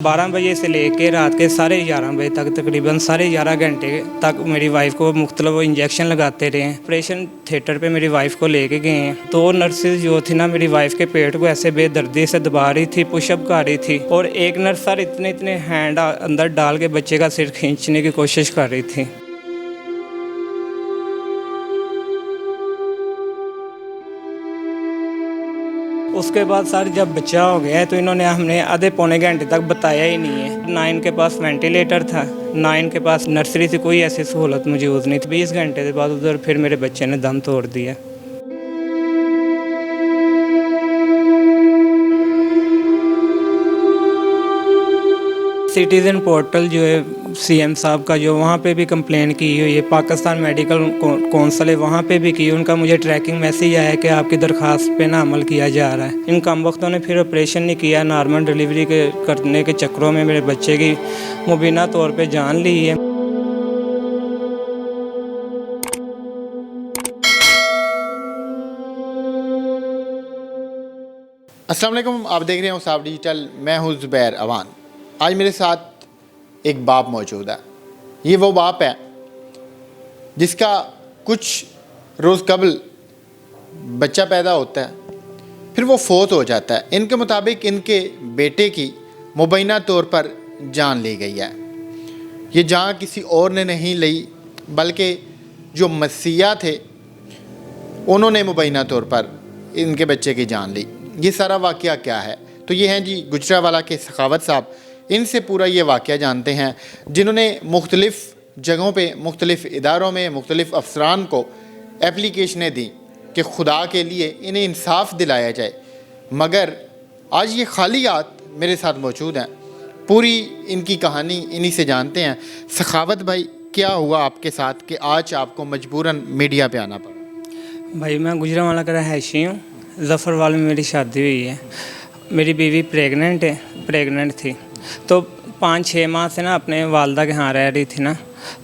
12 बजे से लेके रात के 11:30 बजे तक तकरीबन 11:30 घंटे तक मेरी वाइफ को मुख्तलिफ इंजेक्शन लगाते रहे हैं। ऑपरेशन थिएटर पे मेरी वाइफ को लेके गए हैं। 2 नर्सेज जो थी ना मेरी वाइफ के पेट को ऐसे बेदर्दी से दबा रही थी, पुशअप कर रही थी, और एक नर्स सर इतने हैंड अंदर डाल के बच्चे का सिर खींचने की कोशिश कर रही थी। उसके बाद सर जब बच्चा हो गया है तो इन्होंने हमें आधे पौने घंटे तक बताया ही नहीं है। 9 के पास वेंटिलेटर था, 9 के पास नर्सरी से कोई ऐसी सहूलत मौजूद नहीं थी। 20 घंटे के बाद उधर फिर मेरे बच्चे ने दम तोड़ दिया। सिटीज़न पोर्टल जो है सीएम साहब का, जो वहाँ पे भी कंप्लेन की हुई है, पाकिस्तान मेडिकल कौंसिल है वहाँ पे भी की। उनका मुझे ट्रैकिंग मैसेज आया है कि आपकी दरख्वास्त पे ना अमल किया जा रहा है। इन कम वक्तों ने फिर ऑपरेशन नहीं किया। नॉर्मल डिलीवरी करने के चक्करों में मेरे बच्चे की मुबीना तौर पे जान ली है। अस्सलाम वालेकुम, आप देख रहे हैं उसाब डिजिटल। मैं हूँ ज़ुबैर अवान। आज मेरे साथ एक बाप मौजूद है। ये वो बाप है जिसका कुछ रोज़ कबल बच्चा पैदा होता है, फिर वो फोत हो जाता है। इनके मुताबिक इनके बेटे की मुबैना तौर पर जान ली गई है। ये जान किसी और ने नहीं ली, बल्कि जो मसीहा थे उन्होंने मुबैना तौर पर इनके बच्चे की जान ली। ये सारा वाक़या क्या है? तो ये हैं जी गुजरावाला के सखावत साहब। इनसे पूरा ये वाक़या जानते हैं, जिन्होंने मुख्तलिफ़ जगहों पे, मुख्तलिफ़ इदारों में, मुख्तलिफ़ अफसरान को एप्लीकेशनें दी कि खुदा के लिए इन्हें इंसाफ दिलाया जाए, मगर आज ये खालियात मेरे साथ मौजूद हैं। पूरी इनकी कहानी इन्हीं से जानते हैं। सखावत भाई, क्या हुआ आपके साथ कि आज आपको मजबूरन मीडिया पे आना पड़ा? भाई मैं गुजरावाला का रहायशी हूँ। ज़फ़रवाल में मेरी शादी हुई है। मेरी बीवी प्रेग्नेंट थी, तो 5-6 माह से ना अपने वालदा के यहाँ रह रही थी ना।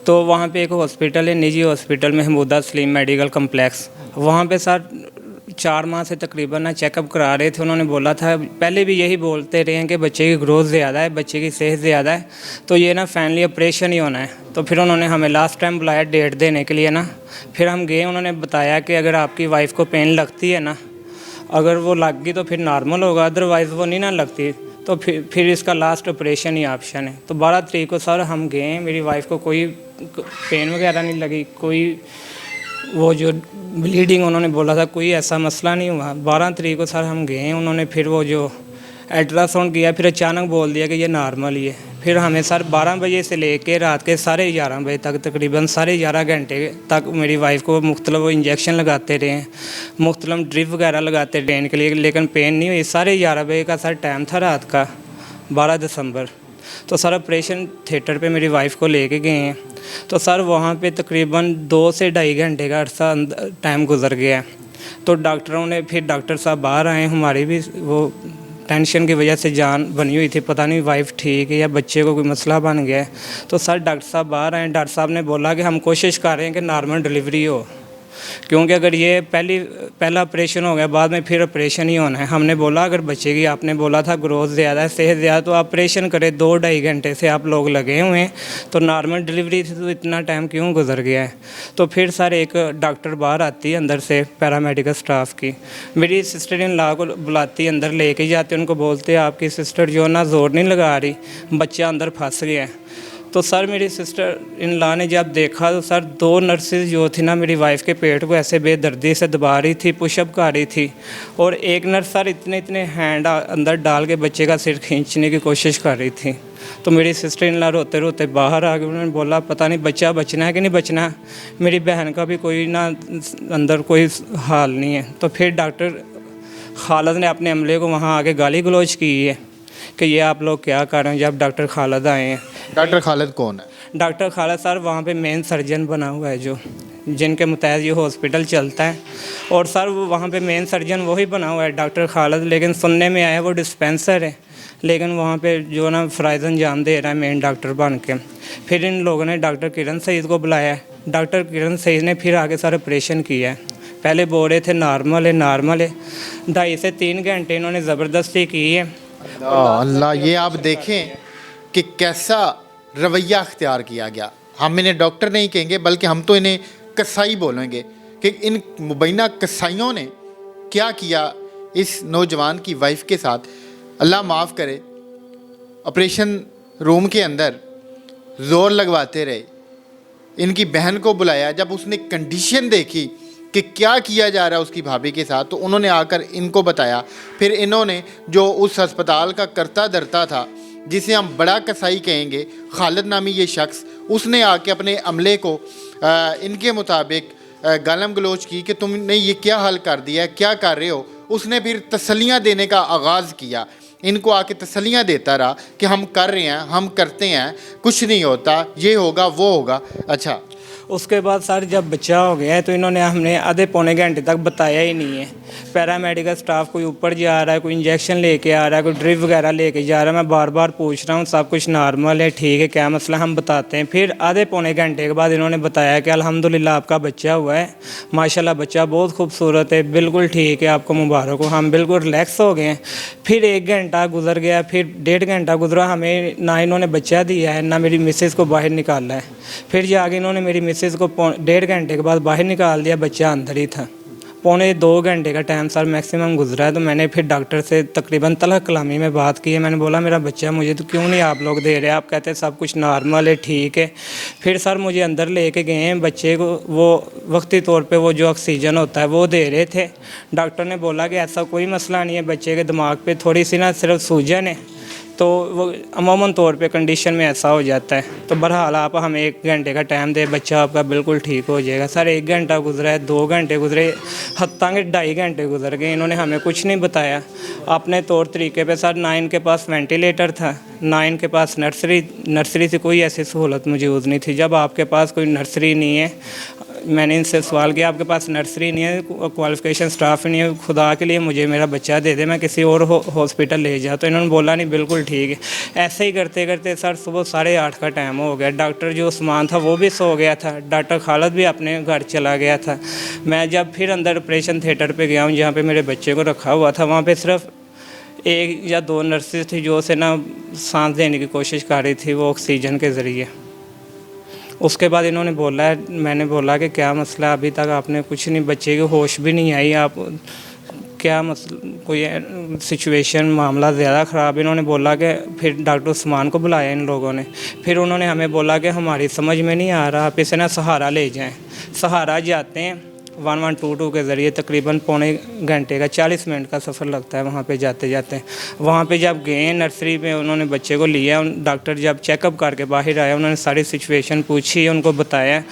तो वहाँ पे एक हॉस्पिटल है, निजी hospital Mahmooda Salim medical complex. वहाँ पे सर 4 माह से तकरीबन ना चेकअप करा रहे थे। उन्होंने बोला था, पहले भी यही बोलते रहे हैं कि बच्चे की ग्रोथ ज़्यादा है, बच्चे की सेहत ज़्यादा है, तो ये ना फैमिली ऑपरेशन ही होना है। तो फिर उन्होंने हमें लास्ट टाइम बुलाया डेट देने के लिए ना। फिर हम गए, उन्होंने बताया कि अगर आपकी वाइफ को पेन लगती है ना, अगर वो लग गई तो फिर नॉर्मल होगा, अदरवाइज़ वो नहीं ना लगती तो फिर इसका लास्ट ऑपरेशन ही ऑप्शन है। तो 12 तारीख को सर हम गए। मेरी वाइफ को कोई पेन वगैरह नहीं लगी, कोई वो जो ब्लीडिंग उन्होंने बोला था कोई ऐसा मसला नहीं हुआ। 12 तारीख को सर हम गए, उन्होंने फिर वो जो अल्ट्रासाउंड किया, फिर अचानक बोल दिया कि ये नॉर्मल ही है। फिर हमें सर 12 बजे से लेके रात के 11:30 बजे तक तकरीबन 11:30 घंटे तक मेरी वाइफ को मुख्तलिफ इंजेक्शन लगाते रहे हैं, मुख्तलिफ ड्रिप वगैरह लगाते रहे इनके लिए, लेकिन पेन नहीं हुई। 11:30 बजे का सर टाइम था रात का, 12 दिसंबर। तो सर ऑपरेशन थिएटर पे मेरी वाइफ को लेके गए हैं। तो सर वहाँ पे तकरीबन 2 से 2.5 घंटे का अर्सा टाइम गुजर गया। तो डॉक्टरों ने, फिर डॉक्टर साहब बाहर आए। हमारी भी वो टेंशन की वजह से जान बनी हुई थी, पता नहीं वाइफ ठीक है या बच्चे को कोई मसला बन गया है। तो सर डॉक्टर साहब बाहर आए। डॉक्टर साहब ने बोला कि हम कोशिश कर रहे हैं कि नॉर्मल डिलीवरी हो, क्योंकि अगर ये पहला ऑपरेशन हो गया, बाद में फिर ऑपरेशन ही होना है। हमने बोला अगर बच्चे की, आपने बोला था ग्रोथ ज़्यादा है, सेहत ज़्यादा, तो ऑपरेशन करें। 2-2.5 घंटे से आप लोग लगे हुए हैं, तो नॉर्मल डिलीवरी थी तो इतना टाइम क्यों गुजर गया है? तो फिर सर एक डॉक्टर बाहर आती है अंदर से, पैरामेडिकल स्टाफ की। मेरी सिस्टर इन लॉ को बुलाती है, अंदर लेके जाते, उनको बोलते आपकी सिस्टर जो ना ज़ोर नहीं लगा रही, बच्चा अंदर फंस गया है। तो सर मेरी सिस्टर इन लॉ ने जब देखा तो सर 2 नर्सेज जो थी ना मेरी वाइफ के पेट को ऐसे बेदर्दी से दबा रही थी, पुशअप कर रही थी, और एक नर्स सर इतने हैंड अंदर डाल के बच्चे का सिर खींचने की कोशिश कर रही थी। तो मेरी सिस्टर इन लॉ रोते रोते बाहर आ गई। उन्होंने बोला पता नहीं बच्चा बचना है कि नहीं बचना है। मेरी बहन का भी कोई ना अंदर कोई हाल नहीं है। तो फिर डॉक्टर खालिद ने अपने अमले को वहाँ आके गाली गलौज की है कि ये आप लोग क्या कर रहे हैं। जब डॉक्टर खालिद आए हैं। डॉक्टर खालिद कौन है? डॉक्टर खालिद सर वहाँ पे मेन सर्जन बना हुआ है, जो जिनके मुतहत ये हॉस्पिटल चलता है, और सर वो वहाँ पे मेन सर्जन वही बना हुआ है डॉक्टर खालिद। लेकिन सुनने में आया वो डिस्पेंसर है, लेकिन वहाँ पे जो ना फ़राइज़ अंजाम दे रहा है मेन डॉक्टर बन के। फिर इन लोगों ने डॉक्टर किरण सईद को बुलाया। डॉक्टर किरण सईद ने फिर आगे सर ऑपरेशन किया है। पहले बोल रहे थे नॉर्मल है। 2.5 से 3 घंटे इन्होंने ज़बरदस्ती की है। अल्लाह, ये आप देखें कि कैसा रवैया अख्तियार किया गया। हम इन्हें डॉक्टर नहीं कहेंगे बल्कि हम तो इन्हें कसाई बोलेंगे कि इन मुबैना कसाइयों ने क्या किया इस नौजवान की वाइफ के साथ। अल्लाह माफ़ करे, ऑपरेशन रूम के अंदर ज़ोर लगवाते रहे, इनकी बहन को बुलाया, जब उसने कंडीशन देखी कि क्या किया जा रहा है उसकी भाभी के साथ तो उन्होंने आकर इनको बताया। फिर इन्होंने जो उस अस्पताल का करता धरता था जिसे हम बड़ा कसाई कहेंगे, खालिद नामी ये शख्स, उसने आके अपने अमले को इनके मुताबिक गालम गलोच की कि तुमने ये क्या हाल कर दिया है, क्या कर रहे हो। उसने फिर तसल्लियाँ देने का आगाज़ किया, इनको आके तसल्लियाँ देता रहा कि हम कर रहे हैं, हम करते हैं, कुछ नहीं होता, ये होगा वो होगा। अच्छा, उसके बाद सर जब बच्चा हो गया है तो इन्होंने हमने आधे पौने घंटे तक बताया ही नहीं है। पैरामेडिकल स्टाफ कोई ऊपर जा रहा है, कोई इंजेक्शन लेके आ रहा है, कोई ड्रिप वगैरह लेके जा रहा है। मैं बार बार पूछ रहा हूँ सब कुछ नॉर्मल है, ठीक है, क्या मसला, हम बताते हैं। फिर आधे पौने घंटे के बाद इन्होंने बताया कि अल्हम्दुलिल्लाह आपका बच्चा हुआ है, माशाल्लाह बच्चा बहुत खूबसूरत है, बिल्कुल ठीक है, आपको मुबारक हो। हम बिल्कुल रिलैक्स हो गए हैं। फिर 1 घंटा गुजर गया, फिर 1.5 घंटा गुजरा, हमें ना इन्होंने बच्चा दिया है ना मेरी मिसेज़ को बाहर निकाला है। फिर जाके इन्होंने मेरी मिसेज़ को 1.5 घंटे के बाद बाहर निकाल दिया, बच्चा अंदर ही था। 1.25 घंटे का टाइम सर मैक्सिमम गुजरा है। तो मैंने फिर डॉक्टर से तकरीबन तलख कलामी में बात की है। मैंने बोला मेरा बच्चा मुझे तो क्यों नहीं आप लोग दे रहे, आप कहते हैं सब कुछ नॉर्मल है, ठीक है। फिर सर मुझे अंदर लेके गए हैं, बच्चे को वो वक्ती तौर पे वो जो ऑक्सीजन होता है वो दे रहे थे। डॉक्टर ने बोला कि ऐसा कोई मसला नहीं है, बच्चे के दिमाग पे थोड़ी सी ना सिर्फ सूजन है, तो वो अमूमन तौर पे कंडीशन में ऐसा हो जाता है। तो बहरहाल आप हमें 1 घंटे का टाइम दे, बच्चा आपका बिल्कुल ठीक हो जाएगा। सर 1 घंटा गुजरा है, 2 घंटे गुजरे, हत्ता के 2.5 घंटे गुजर गए, इन्होंने हमें कुछ नहीं बताया अपने तौर तरीके पे। सर ना इनके पास वेंटिलेटर था, ना इनके पास नर्सरी से कोई ऐसी सहूलत मौजूद नहीं थी। जब आपके पास कोई नर्सरी नहीं है, मैंने इनसे सवाल किया आपके पास नर्सरी नहीं है, क्वालिफिकेशन स्टाफ नहीं है, खुदा के लिए मुझे मेरा बच्चा दे दे, मैं किसी और हॉस्पिटल ले जाता। तो इन्होंने बोला नहीं बिल्कुल ठीक है। ऐसे ही करते करते सर सुबह 8:30 का टाइम हो गया। डॉक्टर जो उस्मान था वो भी सो गया था, डॉक्टर खालिद भी अपने घर चला गया था। मैं जब फिर अंदर ऑपरेशन थिएटर पे गया हूँ जहाँ पे मेरे बच्चे को रखा हुआ था, वहाँ पे सिर्फ 1 या 2 नर्सेज थी जो उसे ना सांस देने की कोशिश कर रही थी वो ऑक्सीजन के ज़रिए। उसके बाद इन्होंने बोला है, मैंने बोला कि क्या मसला, अभी तक आपने कुछ नहीं, बच्चे की होश भी नहीं आई, आप क्या मसला, कोई सिचुएशन मामला ज़्यादा ख़राब। इन्होंने बोला कि फिर डॉक्टर उस्मान को बुलाया इन लोगों ने। फिर उन्होंने हमें बोला कि हमारी समझ में नहीं आ रहा, आप इसे ना सहारा ले जाएं। सहारा जाते हैं 1122 के ज़रिए, तकरीबन पौने घंटे का 40 मिनट का सफ़र लगता है वहाँ पे जाते जाते। वहाँ पे जब गए नर्सरी में, उन्होंने बच्चे को लिया, डॉक्टर जब चेकअप करके बाहर आया, उन्होंने सारी सिचुएशन पूछी, उनको बताया।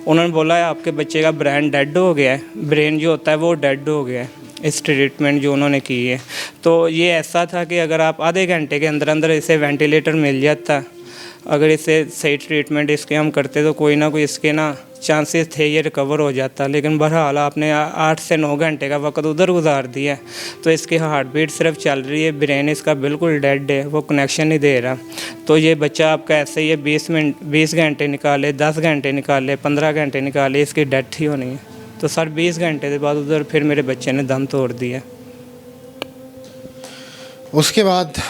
उन्होंने बोला आपके बच्चे का ब्रेन डेड हो गया है, ब्रेन जो होता है वो डेड हो गया है, इस ट्रीटमेंट जो उन्होंने की है। तो ये ऐसा था कि अगर आप आधे घंटे के अंदर अंदर इसे वेंटिलेटर मिल जाता, अगर इसे सही ट्रीटमेंट इसके हम करते तो कोई ना कोई इसके ना चांसेस थे ये रिकवर हो जाता। लेकिन बहरहाल आपने 8 से 9 घंटे का वक्त उधर गुजार दिया। तो इसकी हार्ट बीट सिर्फ चल रही है, ब्रेन इसका बिल्कुल डेड है, वो कनेक्शन नहीं दे रहा। तो ये बच्चा आपका ऐसे ही 20 घंटे निकाले, 10 घंटे निकाले, 15 घंटे निकाले, इसकी डेथ ही होनी है। तो सर 20 घंटे के बाद उधर फिर मेरे बच्चे ने दम तोड़ दिया। उसके बाद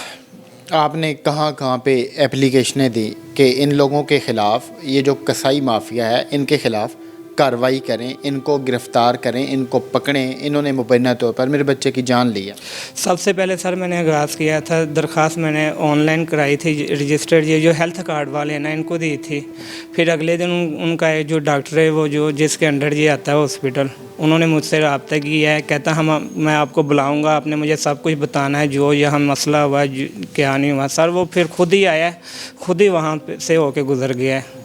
आपने कहाँ कहाँ पे एप्लीकेशनें दी कि इन लोगों के ख़िलाफ़, ये जो कसाई माफिया है इनके ख़िलाफ़ कार्रवाई करें, इनको गिरफ़्तार करें, इनको पकड़ें, इन्होंने मुबैना तौर पर मेरे बच्चे की जान ली है। सबसे पहले सर मैंने आगाज़ किया था, दरख्वास्त मैंने ऑनलाइन कराई थी, रजिस्टर्ड ये जो हेल्थ कार्ड वाले हैं ना इनको दी थी। फिर अगले दिन उनका जो डॉक्टर है वो जो जिसके अंडर ये आता है हॉस्पिटल, उन्होंने मुझसे रब्ता किया है, कहता मैं आपको बुलाऊँगा, आपने मुझे सब कुछ बताना है जो यहाँ मसला हुआ क्या नहीं हुआ। सर वो फिर खुद ही आया, खुद ही वहाँ से होके गुज़र गया है,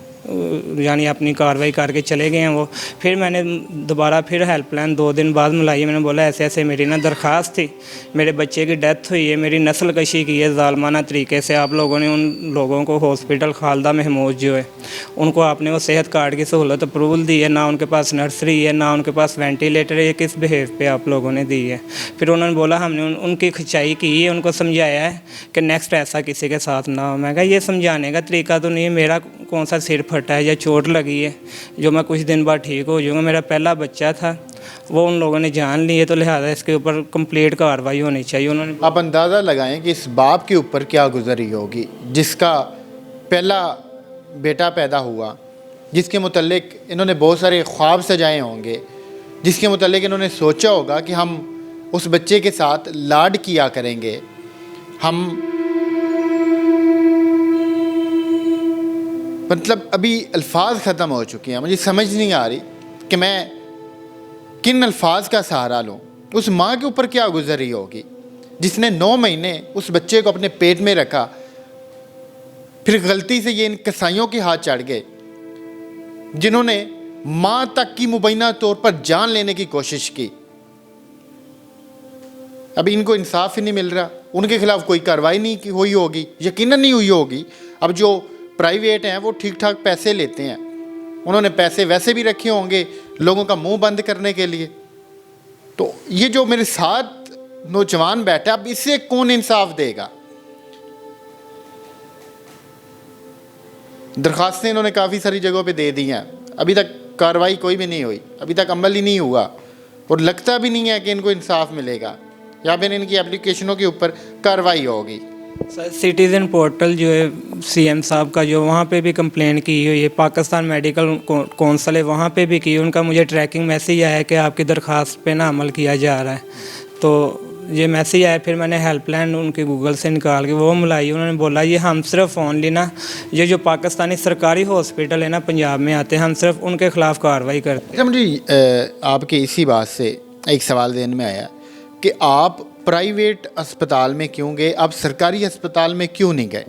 यानी अपनी कार्रवाई करके चले गए हैं वो। फिर मैंने दोबारा फिर हेल्पलाइन 2 दिन बाद मिलाई, मैंने बोला ऐसे ऐसे मेरी ना दरख्वास्त थी, मेरे बच्चे की डेथ हुई है, मेरी नस्ल कशी की है ज़ालमाना तरीके से, आप लोगों ने उन लोगों को हॉस्पिटल खालदा महमूद जो है उनको आपने वो सेहत कार्ड की सहूलत अप्रूवल दी है, ना उनके पास नर्सरी है, ना उनके पास वेंटिलेटर है, किस बिहेव पे आप लोगों ने दी है। फिर उन्होंने बोला हमने उनकी खिंचाई की है, उनको समझाया है कि नेक्स्ट ऐसा किसी के साथ ना हो। मैं कहा ये समझाने का तरीका तो नहीं है, मेरा कौन सा सिर फटा है या चोट लगी है जो मैं कुछ दिन बाद ठीक हो जाऊँगा, मेरा पहला बच्चा था, वो उन लोगों ने जान ली है, तो लिहाजा इसके ऊपर कंप्लीट कार्रवाई होनी चाहिए। उन्होंने आप अंदाज़ा लगाएं कि इस बाप के ऊपर क्या गुजरी होगी जिसका पहला बेटा पैदा हुआ, जिसके मुतल्लिक इन्होंने बहुत सारे ख्वाब सजाए होंगे, जिसके मुतल्लिक इन्होंने सोचा होगा कि हम उस बच्चे के साथ लाड किया करेंगे, हम मतलब अभी अल्फाज ख़त्म हो चुके हैं। मुझे समझ नहीं आ रही कि मैं किन अल्फाज का सहारा लूँ। उस माँ के ऊपर क्या गुजर रही होगी जिसने 9 महीने उस बच्चे को अपने पेट में रखा, फिर गलती से ये इन कसाइयों के हाथ चढ़ गए जिन्होंने माँ तक की मुबैना तौर पर जान लेने की कोशिश की। अभी इनको इंसाफ ही नहीं मिल रहा, उनके खिलाफ कोई कार्रवाई नहीं हुई होगी, यकीनन नहीं हुई होगी। अब जो प्राइवेट हैं वो ठीक ठाक पैसे लेते हैं, उन्होंने पैसे वैसे भी रखे होंगे लोगों का मुंह बंद करने के लिए। तो ये जो मेरे साथ नौजवान बैठा, अब इससे कौन इंसाफ देगा? दरखास्तें इन्होंने काफ़ी सारी जगहों पे दे दी हैं, अभी तक कार्रवाई कोई भी नहीं हुई, अभी तक अमल ही नहीं हुआ और लगता भी नहीं है कि इनको इंसाफ मिलेगा या फिर इनकी एप्लीकेशनों के ऊपर कार्रवाई होगी। सर सिटीज़न पोर्टल जो है सीएम साहब का, जो वहाँ पे भी कंप्लेंट की हुई है, पाकिस्तान मेडिकल कौंसिल है वहाँ पे भी की, उनका मुझे ट्रैकिंग मैसेज आया है कि आपकी दरख्वास्त पे ना अमल किया जा रहा है। तो ये मैसेज आया, फिर मैंने हेल्पलाइन उनके गूगल से निकाल के वो मिलाई, उन्होंने बोला ये हम सिर्फ ओनली ना ये जो पाकिस्तानी सरकारी हॉस्पिटल है ना पंजाब में आते हैं, हम सिर्फ उनके ख़िलाफ़ कार्रवाई करते हैं। मुझे आपके इसी बात से एक सवाल ध्यान में आया कि आप प्राइवेट अस्पताल में क्यों गए, आप सरकारी अस्पताल में क्यों नहीं गए?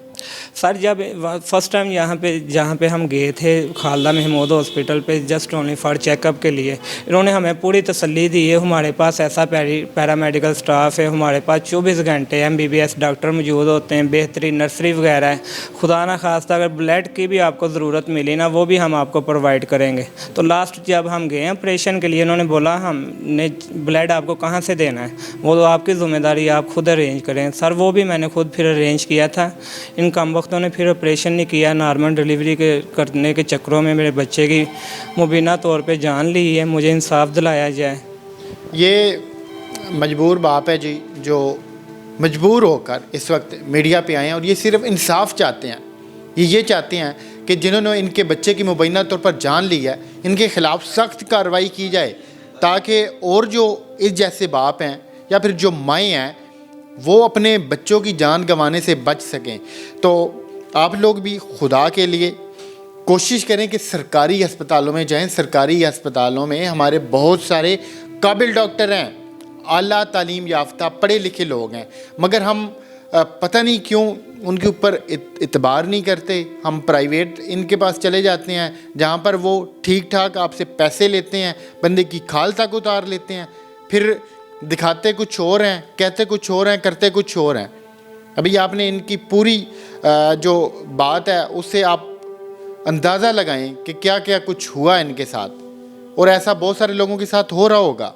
सर जब फर्स्ट टाइम जहाँ पे हम गए थे खालदा महमूद हॉस्पिटल पे जस्ट ओनली फॉर चेकअप के लिए, इन्होंने हमें पूरी तसल्ली दी है, हमारे पास ऐसा पैरामेडिकल स्टाफ है, हमारे पास 24 घंटे MBBS डॉक्टर मौजूद होते हैं, बेहतरीन नर्सरी वगैरह है, खुदा ना खास्ता अगर ब्लड की भी आपको ज़रूरत मिली ना वो भी हम आपको प्रोवाइड करेंगे। तो लास्ट जब हम गए ऑपरेशन के लिए, इन्होंने बोला हमने ब्लड आपको कहाँ से देना है, वो तो आपकी ज़िम्मेदारी, आप खुद अरेंज करें। सर वो भी मैंने खुद फिर अरेंज किया था। इन कम वक्तों ने फिर ऑपरेशन नहीं किया, नॉर्मल डिलीवरी के करने के चक्करों में मेरे बच्चे की मुबीना तौर पे जान ली है। मुझे इंसाफ दिलाया जाए। ये मजबूर बाप है जी, जो मजबूर होकर इस वक्त मीडिया पे आए हैं और ये सिर्फ इंसाफ चाहते हैं। ये चाहते हैं कि जिन्होंने इनके बच्चे की मुबैना तौर पर जान ली है, इनके ख़िलाफ़ सख्त कार्रवाई की जाए ताकि और जो इस जैसे बाप हैं या फिर जो माएँ हैं वो अपने बच्चों की जान गंवाने से बच सकें। तो आप लोग भी खुदा के लिए कोशिश करें कि सरकारी अस्पतालों में जाएं। सरकारी अस्पतालों में हमारे बहुत सारे काबिल डॉक्टर हैं, आला तालीम याफ्ता पढ़े लिखे लोग हैं, मगर हम पता नहीं क्यों उनके ऊपर इतबार नहीं करते। हम प्राइवेट इनके पास चले जाते हैं जहाँ पर वो ठीक ठाक आपसे पैसे लेते हैं, बंदे की खाल तक उतार लेते हैं, फिर दिखाते कुछ और हैं, कहते कुछ और हैं, करते कुछ और हैं। अभी आपने इनकी पूरी जो बात है उससे आप अंदाज़ा लगाएं कि क्या क्या कुछ हुआ इनके साथ, और ऐसा बहुत सारे लोगों के साथ हो रहा होगा।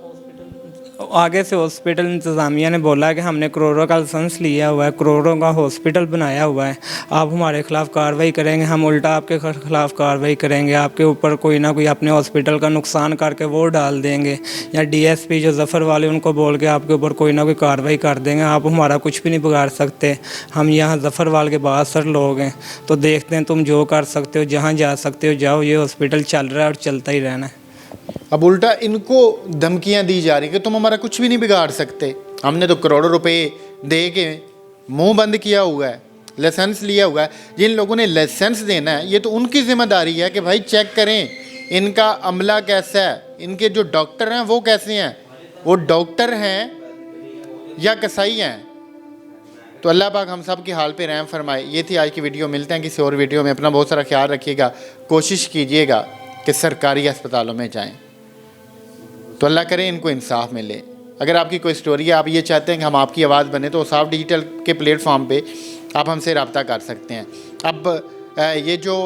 आगे से हॉस्पिटल इंतज़ामिया ने बोला है कि हमने करोड़ों का लाइसेंस लिया हुआ है, करोड़ों का हॉस्पिटल बनाया हुआ है, आप हमारे ख़िलाफ़ कार्रवाई करेंगे, हम उल्टा आपके ख़िलाफ़ कार्रवाई करेंगे, आपके ऊपर कोई ना कोई अपने हॉस्पिटल का नुकसान करके वो डाल देंगे, या DSP जो ज़फ़र वाले उनको बोल के आपके ऊपर कोई ना कोई कार्रवाई कर देंगे, आप हमारा कुछ भी नहीं बिगाड़ सकते। हम यहाँ ज़फ़र वाल के बहादुर लोग हैं, तो देखते हैं तुम जो कर सकते हो, जहाँ जा सकते हो जाओ, ये हॉस्पिटल चल रहा है और चलता ही रहना है। अब उल्टा इनको धमकियां दी जा रही कि तुम हमारा कुछ भी नहीं बिगाड़ सकते, हमने तो करोड़ों रुपए दे के मुंह बंद किया हुआ है, लाइसेंस लिया हुआ है। जिन लोगों ने लाइसेंस देना है ये तो उनकी जिम्मेदारी है कि भाई चेक करें इनका अमला कैसा है, इनके जो डॉक्टर हैं वो कैसे हैं, वो डॉक्टर हैं या कसाई हैं। तो अल्लाह पाक हम सब के हाल पे रहम फरमाए। ये थी आज की वीडियो, मिलते हैं किसी और वीडियो में। अपना बहुत सारा ख्याल रखिएगा, कोशिश कीजिएगा कि सरकारी अस्पतालों में जाएं, तो अल्लाह करे इनको इंसाफ मिले। अगर आपकी कोई स्टोरी है, आप ये चाहते हैं कि हम आपकी आवाज़ बने, तो साफ डिजिटल के प्लेटफॉर्म पे आप हमसे रब्ता कर सकते हैं। अब ये जो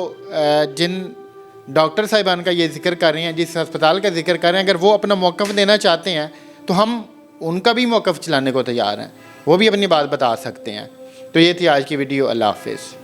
जिन डॉक्टर साहिबान का ये जिक्र कर रहे हैं, जिस अस्पताल का जिक्र कर रहे हैं, अगर वो अपना मौक़िफ़ देना चाहते हैं तो हम उनका भी मौक़िफ़ चलाने को तैयार हैं, वो भी अपनी बात बता सकते हैं। तो ये थी आज की वीडियो। अल्लाह हाफ़िज़।